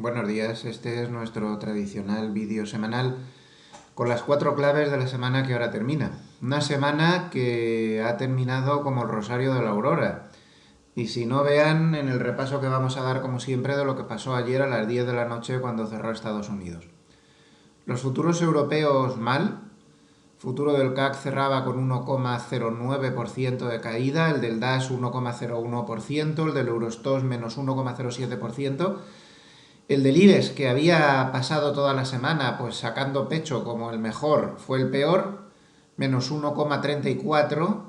Buenos días, este es nuestro tradicional vídeo semanal con las 4 claves de la semana que ahora termina. Una semana que ha terminado como el rosario de la aurora. Y si no, vean en el repaso que vamos a dar como siempre de lo que pasó ayer a las 10 de la noche cuando cerró Estados Unidos. Los futuros europeos mal. Futuro del CAC cerraba con 1,09% de caída, el del DAX 1,01%, el del Eurostoxx menos 1,07%. El del IBEX, que había pasado toda la semana pues sacando pecho como el mejor, fue el peor, menos 1,34.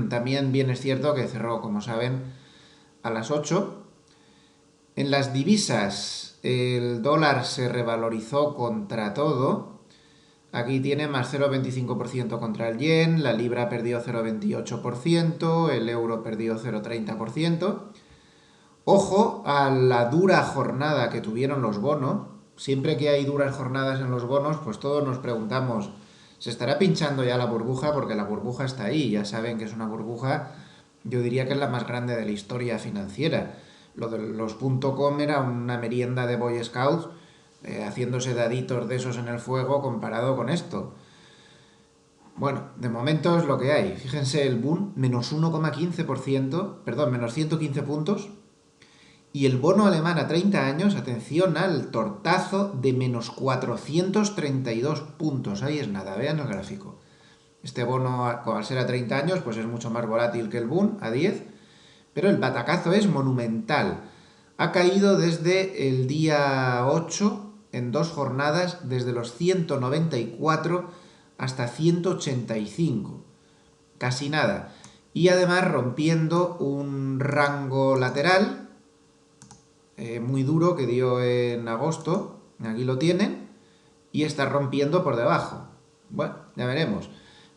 También bien es cierto que cerró, como saben, a las 8. En las divisas, el dólar se revalorizó contra todo. Aquí tiene más 0,25% contra el yen, la libra perdió 0,28%, el euro perdió 0,30%. Ojo a la dura jornada que tuvieron los bonos. Siempre que hay duras jornadas en los bonos, pues todos nos preguntamos, ¿se estará pinchando ya la burbuja? Porque la burbuja está ahí, ya saben que es una burbuja, yo diría que es la más grande de la historia financiera. Lo de los .com era una merienda de Boy Scouts, haciéndose daditos de esos en el fuego comparado con esto. Bueno, de momento es lo que hay. Fíjense el boom, menos 1,15%, perdón, menos 115 puntos. Y el bono alemán a 30 años, atención al tortazo de menos 432 puntos. Ahí es nada, vean el gráfico. Este bono, al ser a 30 años, pues es mucho más volátil que el Bund a 10, pero el batacazo es monumental. Ha caído desde el día 8, en 2 jornadas, desde los 194 hasta 185. Casi nada. Y además rompiendo un rango lateral muy duro que dio en agosto, aquí lo tienen, y está rompiendo por debajo. Bueno, ya veremos.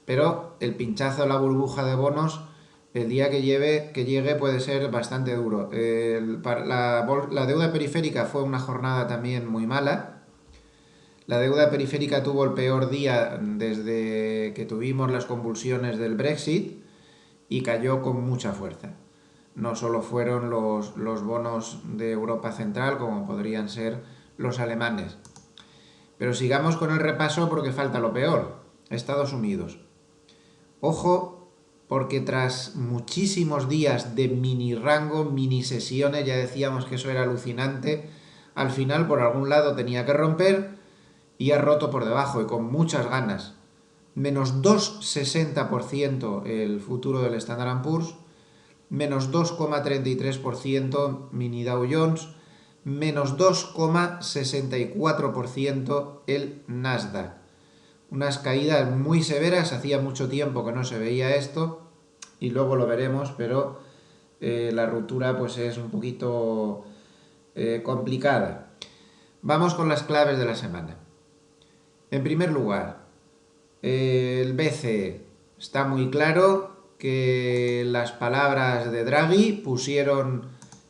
Pero el pinchazo de la burbuja de bonos, el día que llegue puede ser bastante duro. La deuda periférica fue una jornada también muy mala. La deuda periférica tuvo el peor día desde que tuvimos las convulsiones del Brexit y cayó con mucha fuerza. No solo fueron los bonos de Europa Central, como podrían ser los alemanes. Pero sigamos con el repaso porque falta lo peor, Estados Unidos. Ojo, porque tras muchísimos días de mini rango, mini sesiones, ya decíamos que eso era alucinante, al final por algún lado tenía que romper y ha roto por debajo y con muchas ganas. Menos 2,60% el futuro del Standard & Poor's, menos 2,33% mini Dow Jones, menos 2,64% el Nasdaq. Unas caídas muy severas, hacía mucho tiempo que no se veía esto y luego lo veremos, pero la ruptura pues es un poquito complicada. Vamos con las claves de la semana. En primer lugar, el BCE está muy claro que las palabras de Draghi pusieron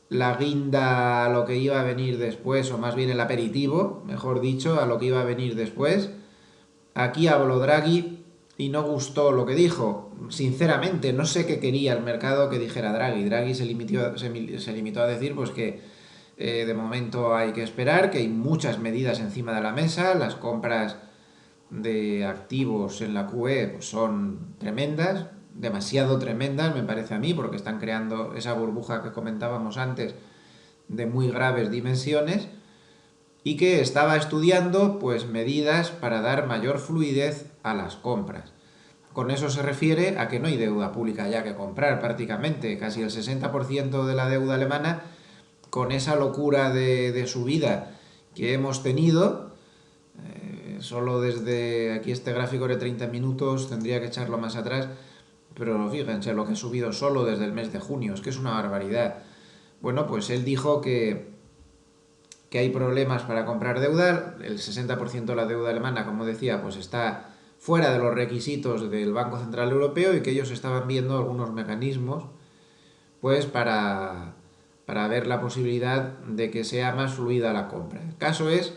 la guinda a lo que iba a venir después, o más bien el aperitivo, mejor dicho, a lo que iba a venir después. Aquí habló Draghi y no gustó lo que dijo. Sinceramente, no sé qué quería el mercado que dijera Draghi. Draghi se limitó a decir pues que de momento hay que esperar, que hay muchas medidas encima de la mesa, las compras de activos en la QE pues son tremendas, demasiado tremendas me parece a mí, porque están creando esa burbuja que comentábamos antes de muy graves dimensiones, y que estaba estudiando pues medidas para dar mayor fluidez a las compras. Con eso se refiere a que no hay deuda pública ya que comprar prácticamente, casi el 60% de la deuda alemana, con esa locura de subida que hemos tenido. Solo desde aquí este gráfico de 30 minutos tendría que echarlo más atrás, pero fíjense lo que ha subido solo desde el mes de junio, es que es una barbaridad. Bueno, pues él dijo que hay problemas para comprar deuda, el 60% de la deuda alemana, como decía, pues está fuera de los requisitos del Banco Central Europeo y que ellos estaban viendo algunos mecanismos pues para ver la posibilidad de que sea más fluida la compra. El caso es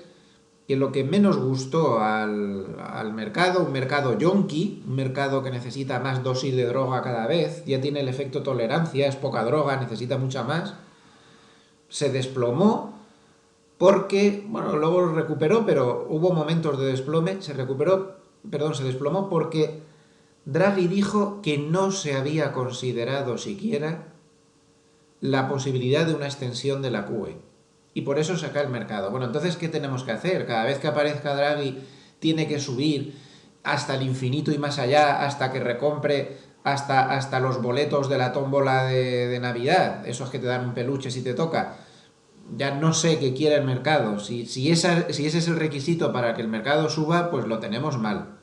que lo que menos gustó al mercado, un mercado yonki, un mercado que necesita más dosis de droga cada vez, ya tiene el efecto tolerancia, es poca droga, necesita mucha más, se desplomó porque, bueno, luego lo recuperó, pero hubo momentos de desplome, se desplomó porque Draghi dijo que no se había considerado siquiera la posibilidad de una extensión de la QE. Y por eso saca el mercado. Bueno, entonces, ¿qué tenemos que hacer? Cada vez que aparezca Draghi, tiene que subir hasta el infinito y más allá, hasta que recompre hasta los boletos de la tómbola de Navidad, esos que te dan un peluche si te toca. Ya no sé qué quiere el mercado. Si ese es el requisito para que el mercado suba, pues lo tenemos mal.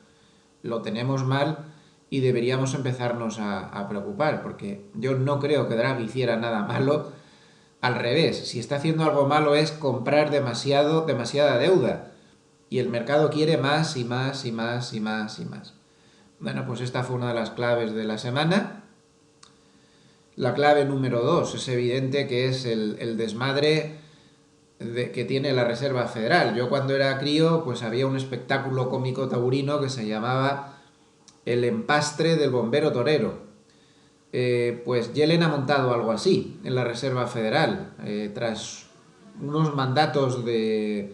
Lo tenemos mal y deberíamos empezarnos a preocupar, porque yo no creo que Draghi hiciera nada malo. Al revés, si está haciendo algo malo es comprar demasiada deuda. Y el mercado quiere más y más y más y más y más. Bueno, pues esta fue una de las claves de la semana. La clave número 2 es evidente que es el desmadre que tiene la Reserva Federal. Yo cuando era crío, pues había un espectáculo cómico taurino que se llamaba El empastre del bombero torero. Pues Yellen ha montado algo así en la Reserva Federal, tras unos mandatos de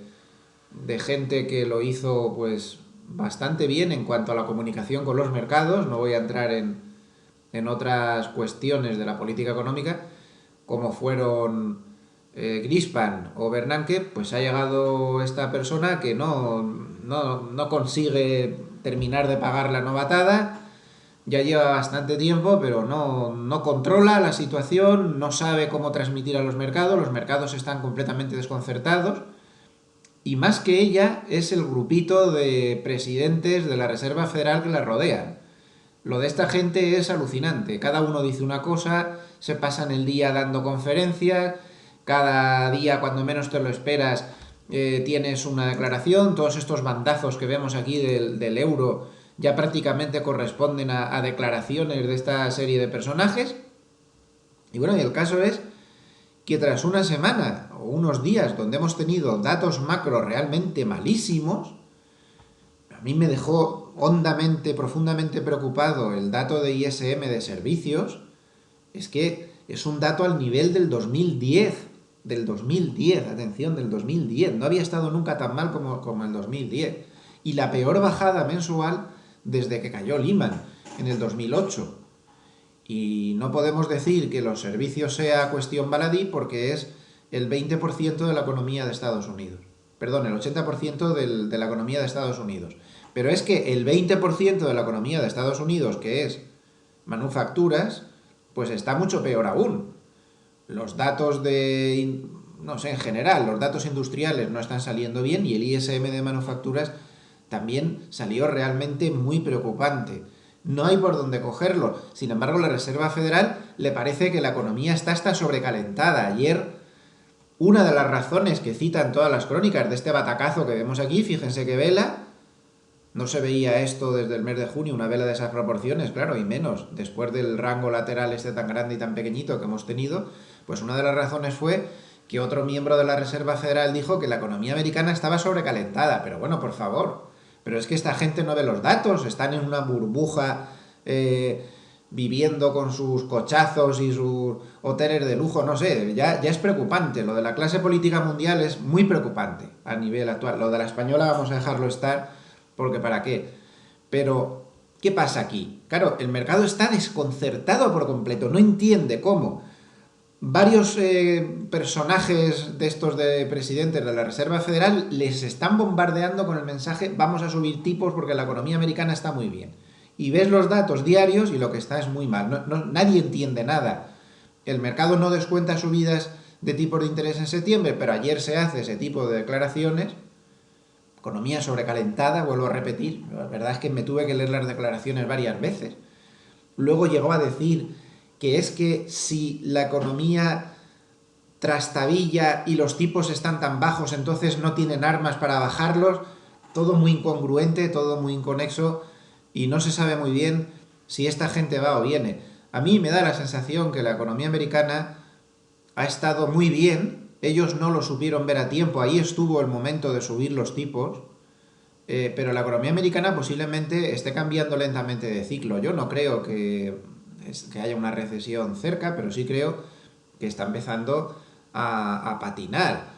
gente que lo hizo pues bastante bien en cuanto a la comunicación con los mercados. No voy a entrar en otras cuestiones de la política económica, como fueron Greenspan o Bernanke. Pues ha llegado esta persona que no consigue terminar de pagar la novatada. Ya lleva bastante tiempo, pero no controla la situación, no sabe cómo transmitir a los mercados están completamente desconcertados, y más que ella es el grupito de presidentes de la Reserva Federal que la rodean. Lo de esta gente es alucinante, cada uno dice una cosa, se pasan el día dando conferencias, cada día cuando menos te lo esperas tienes una declaración. Todos estos bandazos que vemos aquí del euro ya prácticamente corresponden a declaraciones de esta serie de personajes. Y bueno, y el caso es que tras una semana o unos días donde hemos tenido datos macro realmente malísimos, a mí me dejó hondamente, profundamente preocupado el dato de ISM de servicios. Es que es un dato al nivel del 2010. Del 2010, atención, del 2010. No había estado nunca tan mal como el 2010. Y la peor bajada mensual desde que cayó Lehman, en el 2008. Y no podemos decir que los servicios sea cuestión baladí porque es el 20% de la economía de Estados Unidos. Perdón, el 80% de la economía de Estados Unidos. Pero es que el 20% de la economía de Estados Unidos, que es manufacturas, pues está mucho peor aún. Los datos no sé, en general, los datos industriales no están saliendo bien, y el ISM de manufacturas también salió realmente muy preocupante. No hay por dónde cogerlo. Sin embargo, la Reserva Federal le parece que la economía está hasta sobrecalentada. Ayer, una de las razones que citan todas las crónicas de este batacazo que vemos aquí, fíjense que vela, no se veía esto desde el mes de junio, una vela de esas proporciones, claro, y menos, después del rango lateral este tan grande y tan pequeñito que hemos tenido. Pues una de las razones fue que otro miembro de la Reserva Federal dijo que la economía americana estaba sobrecalentada. Pero bueno, por favor, pero es que esta gente no ve los datos, están en una burbuja viviendo con sus cochazos y sus hoteles de lujo, no sé, ya es preocupante. Lo de la clase política mundial es muy preocupante a nivel actual. Lo de la española vamos a dejarlo estar, porque ¿para qué? Pero, ¿qué pasa aquí? Claro, el mercado está desconcertado por completo, no entiende cómo varios personajes de estos de presidentes de la Reserva Federal les están bombardeando con el mensaje: vamos a subir tipos porque la economía americana está muy bien. Y ves los datos diarios y lo que está es muy mal. Nadie entiende nada. El mercado no descuenta subidas de tipos de interés en septiembre, pero ayer se hace ese tipo de declaraciones. Economía sobrecalentada, vuelvo a repetir. La verdad es que me tuve que leer las declaraciones varias veces. Luego llegó a decir que es que si la economía trastabilla y los tipos están tan bajos, entonces no tienen armas para bajarlos. Todo muy incongruente, todo muy inconexo, y no se sabe muy bien si esta gente va o viene. A mí me da la sensación que la economía americana ha estado muy bien, ellos no lo supieron ver a tiempo, ahí estuvo el momento de subir los tipos, pero la economía americana posiblemente esté cambiando lentamente de ciclo. Yo no creo que haya una recesión cerca, pero sí creo que está empezando a patinar.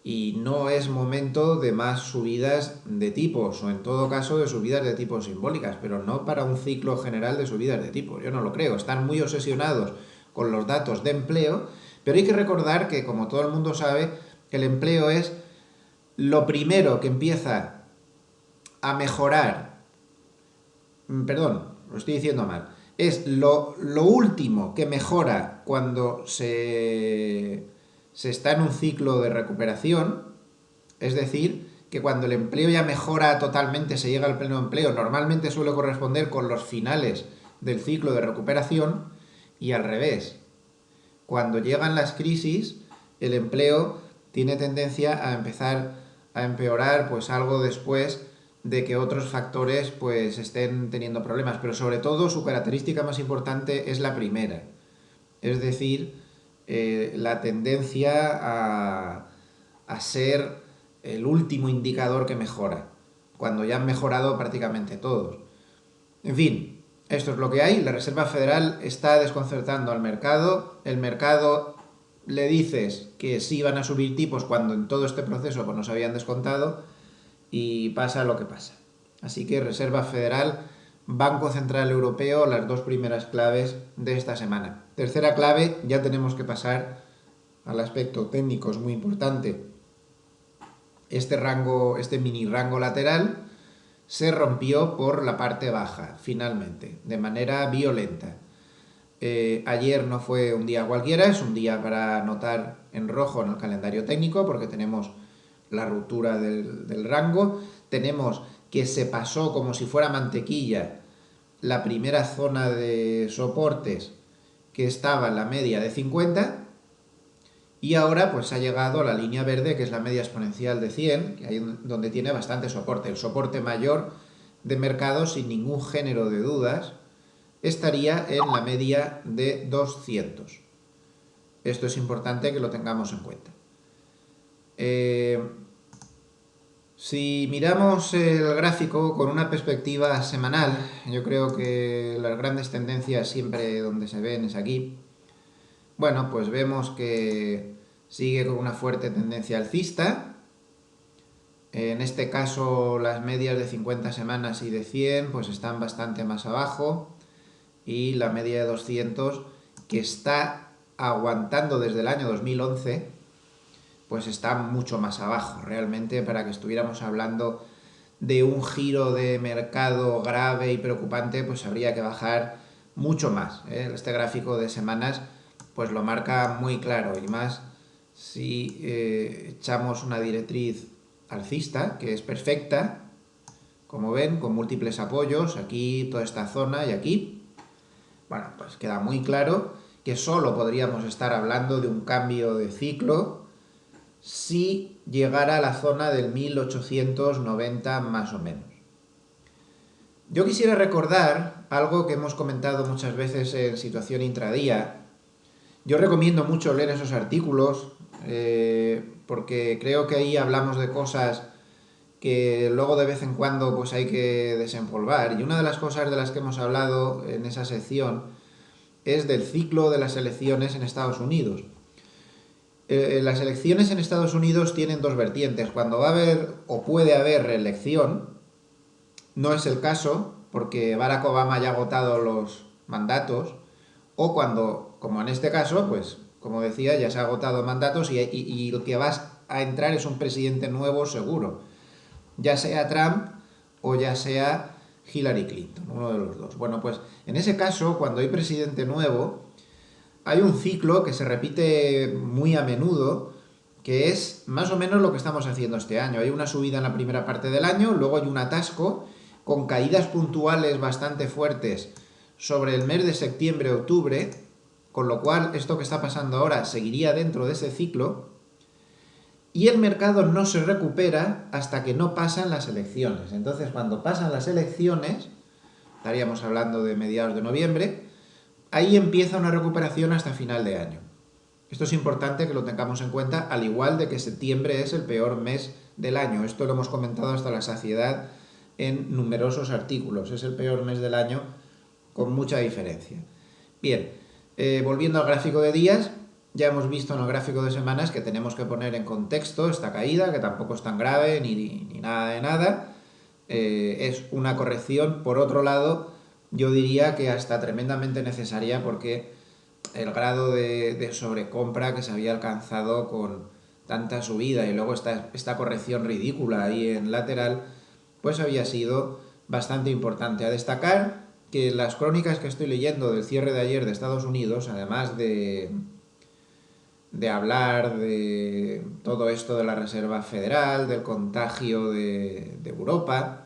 y no es momento de más subidas de tipos, o en todo caso de subidas de tipos simbólicas, pero no para un ciclo general de subidas de tipos. Yo no lo creo. Están muy obsesionados con los datos de empleo, pero hay que recordar que, como todo el mundo sabe, el empleo es lo primero que empieza a mejorar. Perdón, lo estoy diciendo mal. Es lo último que mejora cuando se está en un ciclo de recuperación, es decir, que cuando el empleo ya mejora totalmente, se llega al pleno empleo, normalmente suele corresponder con los finales del ciclo de recuperación, y al revés. Cuando llegan las crisis, el empleo tiene tendencia a empezar a empeorar pues algo después de que otros factores pues estén teniendo problemas, pero sobre todo su característica más importante es la primera, es decir, la tendencia a ser el último indicador que mejora, cuando ya han mejorado prácticamente todos. En fin, esto es lo que hay. La Reserva Federal está desconcertando al mercado. El mercado le dices que sí van a subir tipos cuando en todo este proceso pues, nos habían descontado, y pasa lo que pasa. Así que Reserva Federal, Banco Central Europeo, las dos primeras claves de esta semana. Tercera clave, ya tenemos que pasar al aspecto técnico, es muy importante. Este mini rango lateral se rompió por la parte baja, finalmente, de manera violenta. Ayer no fue un día cualquiera, es un día para anotar en rojo en el calendario técnico, porque tenemos la ruptura del rango, tenemos que se pasó como si fuera mantequilla la primera zona de soportes, que estaba en la media de 50, y ahora pues ha llegado a la línea verde, que es la media exponencial de 100, que ahí donde tiene bastante soporte. El soporte mayor de mercado, sin ningún género de dudas, estaría en la media de 200. Esto es importante que lo tengamos en cuenta. Si miramos el gráfico con una perspectiva semanal, yo creo que las grandes tendencias siempre donde se ven es aquí. Bueno, pues vemos que sigue con una fuerte tendencia alcista. En este caso las medias de 50 semanas y de 100 pues están bastante más abajo, y la media de 200, que está aguantando desde el año 2011, pues está mucho más abajo. Realmente, para que estuviéramos hablando de un giro de mercado grave y preocupante, pues habría que bajar mucho más, ¿eh? Este gráfico de semanas pues lo marca muy claro, y más si echamos una directriz alcista, que es perfecta, como ven, con múltiples apoyos, aquí, toda esta zona y aquí. Bueno, pues queda muy claro que solo podríamos estar hablando de un cambio de ciclo si llegara a la zona del 1890 más o menos. Yo quisiera recordar algo que hemos comentado muchas veces en situación intradía. Yo recomiendo mucho leer esos artículos, porque creo que ahí hablamos de cosas que luego de vez en cuando pues hay que desempolvar. Y una de las cosas de las que hemos hablado en esa sección es del ciclo de las elecciones en Estados Unidos. Las elecciones en Estados Unidos tienen dos vertientes. Cuando va a haber o puede haber reelección, no es el caso porque Barack Obama ya ha agotado los mandatos, o cuando, como en este caso, pues como decía, ya se ha agotado mandatos y lo que vas a entrar es un presidente nuevo seguro, ya sea Trump o ya sea Hillary Clinton, uno de los dos. Bueno, pues en ese caso, cuando hay presidente nuevo, hay un ciclo que se repite muy a menudo, que es más o menos lo que estamos haciendo este año. Hay una subida en la primera parte del año, luego hay un atasco con caídas puntuales bastante fuertes sobre el mes de septiembre-octubre, con lo cual esto que está pasando ahora seguiría dentro de ese ciclo, y el mercado no se recupera hasta que no pasan las elecciones. Entonces, cuando pasan las elecciones, estaríamos hablando de mediados de noviembre, ahí empieza una recuperación hasta final de año. Esto es importante que lo tengamos en cuenta, al igual de que septiembre es el peor mes del año. Esto lo hemos comentado hasta la saciedad en numerosos artículos. Es el peor mes del año con mucha diferencia. Bien, volviendo al gráfico de días, ya hemos visto en el gráfico de semanas que tenemos que poner en contexto esta caída, que tampoco es tan grave ni nada de nada. Es una corrección, por otro lado, yo diría que hasta tremendamente necesaria, porque el grado de sobrecompra que se había alcanzado con tanta subida y luego esta corrección ridícula ahí en lateral, pues había sido bastante importante. A destacar que las crónicas que estoy leyendo del cierre de ayer de Estados Unidos, además de hablar de todo esto de la Reserva Federal, del contagio de Europa,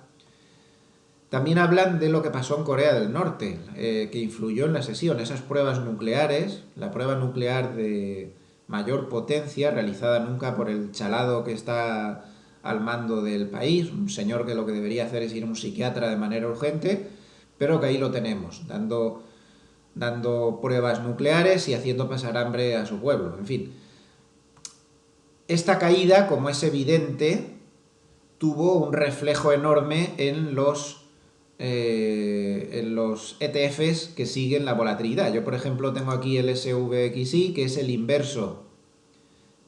también hablan de lo que pasó en Corea del Norte, que influyó en la sesión. Esas pruebas nucleares, la prueba nuclear de mayor potencia, realizada nunca por el chalado que está al mando del país, un señor que lo que debería hacer es ir a un psiquiatra de manera urgente, pero que ahí lo tenemos, dando pruebas nucleares y haciendo pasar hambre a su pueblo. En fin, esta caída, como es evidente, tuvo un reflejo enorme en los ETFs que siguen la volatilidad. Yo, por ejemplo, tengo aquí el SVXI, que es el inverso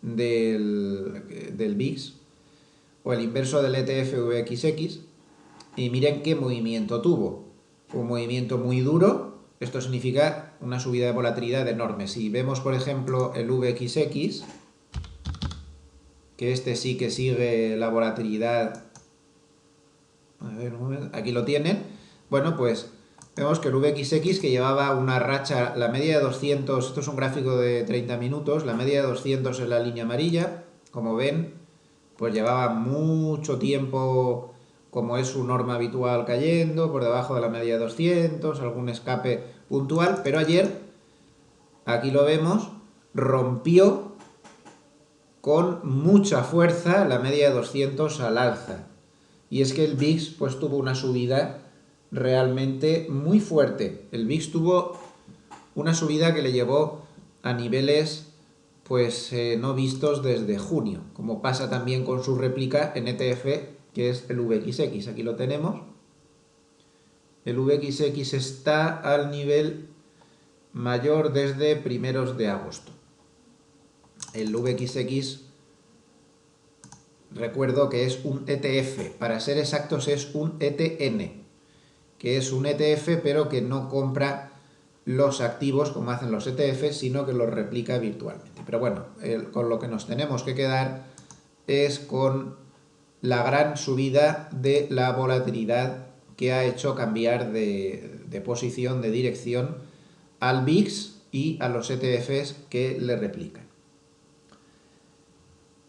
del VIX, o el inverso del ETF VXX, y miren qué movimiento tuvo. Fue un movimiento muy duro, esto significa una subida de volatilidad enorme. Si vemos, por ejemplo, el VXX, que este sí que sigue la volatilidad. A ver, un momento, aquí lo tienen. Bueno, pues vemos que el VXX, que llevaba una racha, la media de 200, esto es un gráfico de 30 minutos, la media de 200 es la línea amarilla, como ven, pues llevaba mucho tiempo, como es su norma habitual, cayendo, por debajo de la media de 200, algún escape puntual, pero ayer, aquí lo vemos, rompió con mucha fuerza la media de 200 al alza. Y es que el VIX pues tuvo una subida realmente muy fuerte. El VIX tuvo una subida que le llevó a niveles pues no vistos desde junio, como pasa también con su réplica en ETF, que es el VXX. Aquí lo tenemos. El VXX está al nivel mayor desde primeros de agosto. El VXX, recuerdo que es un ETF, para ser exactos es un ETN, que es un ETF pero que no compra los activos como hacen los ETFs, sino que los replica virtualmente. Pero bueno, con lo que nos tenemos que quedar es con la gran subida de la volatilidad que ha hecho cambiar de posición, de dirección al VIX y a los ETFs que le replican.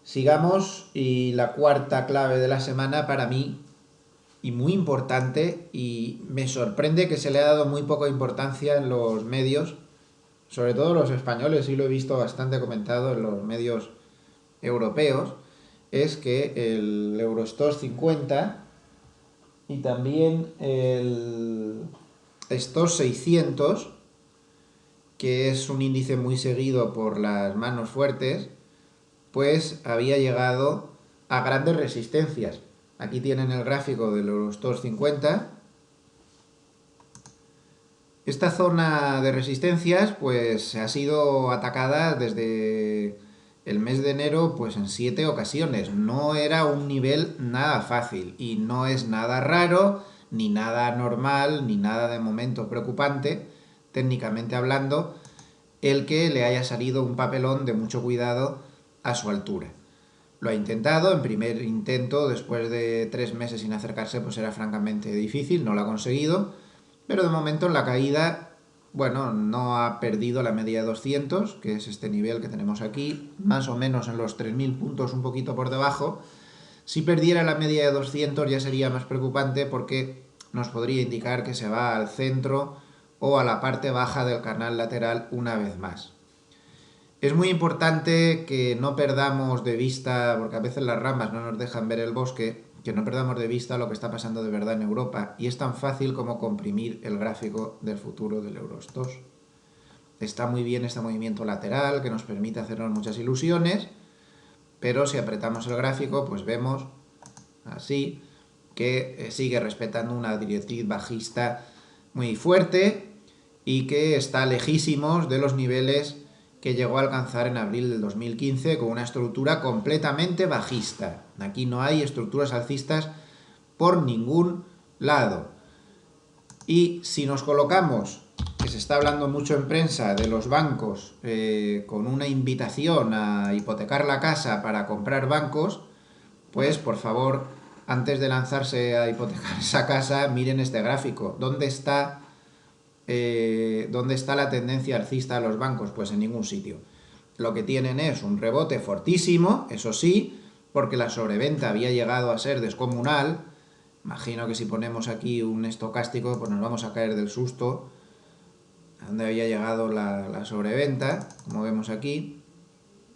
Sigamos, y la cuarta clave de la semana para mí, y muy importante, y me sorprende que se le ha dado muy poca importancia en los medios, sobre todo los españoles, y lo he visto bastante comentado en los medios europeos, es que el Eurostoxx 50 y también el Stoxx 600, que es un índice muy seguido por las manos fuertes, pues había llegado a grandes resistencias. Aquí tienen el gráfico del Eurostoxx 50. Esta zona de resistencias pues ha sido atacada desde el mes de enero pues en 7 ocasiones. No era un nivel nada fácil y no es nada raro, ni nada normal, ni nada de momento preocupante, técnicamente hablando, el que le haya salido un papelón de mucho cuidado a su altura. Lo ha intentado, en primer intento, después de 3 meses sin acercarse, pues era francamente difícil, no lo ha conseguido, pero de momento en la caída, bueno, no ha perdido la media de 200, que es este nivel que tenemos aquí, más o menos en los 3.000 puntos, un poquito por debajo. Si perdiera la media de 200 ya sería más preocupante, porque nos podría indicar que se va al centro o a la parte baja del canal lateral una vez más. Es muy importante que no perdamos de vista, porque a veces las ramas no nos dejan ver el bosque, que no perdamos de vista lo que está pasando de verdad en Europa, y es tan fácil como comprimir el gráfico del futuro del Eurostoxx. Está muy bien este movimiento lateral que nos permite hacernos muchas ilusiones, pero si apretamos el gráfico pues vemos así que sigue respetando una directriz bajista muy fuerte y que está lejísimos de los niveles que llegó a alcanzar en abril del 2015 con una estructura completamente bajista. Aquí no hay estructuras alcistas por ningún lado. Y si nos colocamos, que se está hablando mucho en prensa de los bancos con una invitación a hipotecar la casa para comprar bancos, pues por favor, antes de lanzarse a hipotecar esa casa, miren este gráfico. ¿Dónde está la tendencia alcista de los bancos? Pues en ningún sitio. Lo que tienen es un rebote fortísimo, eso sí, porque la sobreventa había llegado a ser descomunal. Imagino que si ponemos aquí un estocástico, pues nos vamos a caer del susto a donde había llegado la sobreventa, como vemos aquí.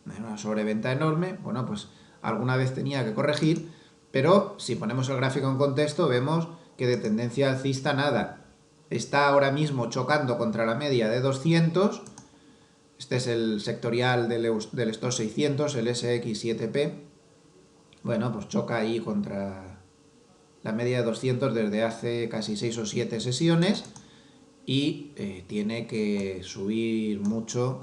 Una sobreventa enorme, bueno, pues alguna vez tenía que corregir, pero si ponemos el gráfico en contexto, vemos que de tendencia alcista nada. Está ahora mismo chocando contra la media de 200, este es el sectorial del Stoxx 600, el SX7P, bueno, pues choca ahí contra la media de 200 desde hace casi 6 o 7 sesiones y tiene que subir mucho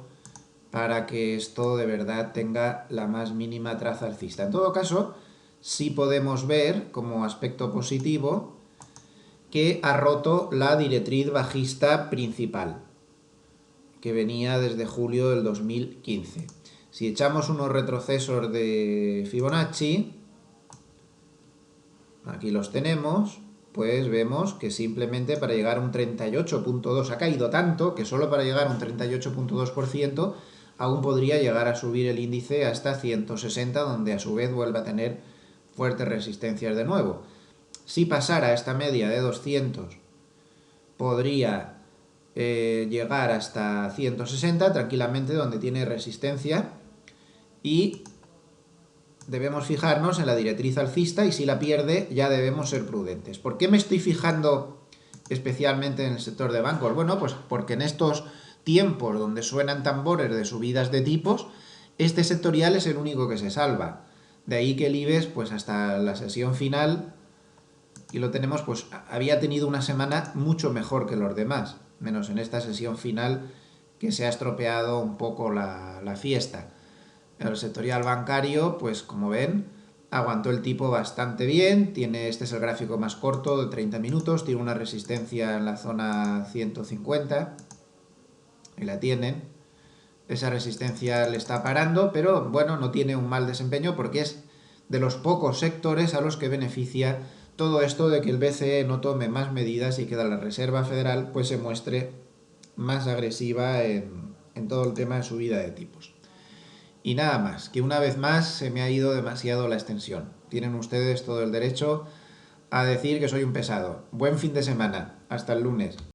para que esto de verdad tenga la más mínima traza alcista. En todo caso, sí podemos ver como aspecto positivo que ha roto la directriz bajista principal, que venía desde julio del 2015. Si echamos unos retrocesos de Fibonacci, aquí los tenemos, pues vemos que simplemente para llegar a un 38.2 ha caído tanto que solo para llegar a un 38.2% aún podría llegar a subir el índice hasta 160, donde a su vez vuelve a tener fuertes resistencias de nuevo. Si pasara esta media de 200, podría llegar hasta 160 tranquilamente, donde tiene resistencia, y debemos fijarnos en la directriz alcista, y si la pierde ya debemos ser prudentes. ¿Por qué me estoy fijando especialmente en el sector de bancos? Bueno, pues porque en estos tiempos donde suenan tambores de subidas de tipos, este sectorial es el único que se salva. De ahí que el IBEX, pues hasta la sesión final, y lo tenemos, pues había tenido una semana mucho mejor que los demás, menos en esta sesión final que se ha estropeado un poco la fiesta. El sectorial bancario, pues como ven, aguantó el tipo bastante bien. Este es el gráfico más corto de 30 minutos, tiene una resistencia en la zona 150, y la tienen. Esa resistencia le está parando, pero bueno, no tiene un mal desempeño porque es de los pocos sectores a los que beneficia todo esto de que el BCE no tome más medidas y que la Reserva Federal pues se muestre más agresiva en todo el tema de subida de tipos. Y nada más, que una vez más se me ha ido demasiado la extensión. Tienen ustedes todo el derecho a decir que soy un pesado. Buen fin de semana. Hasta el lunes.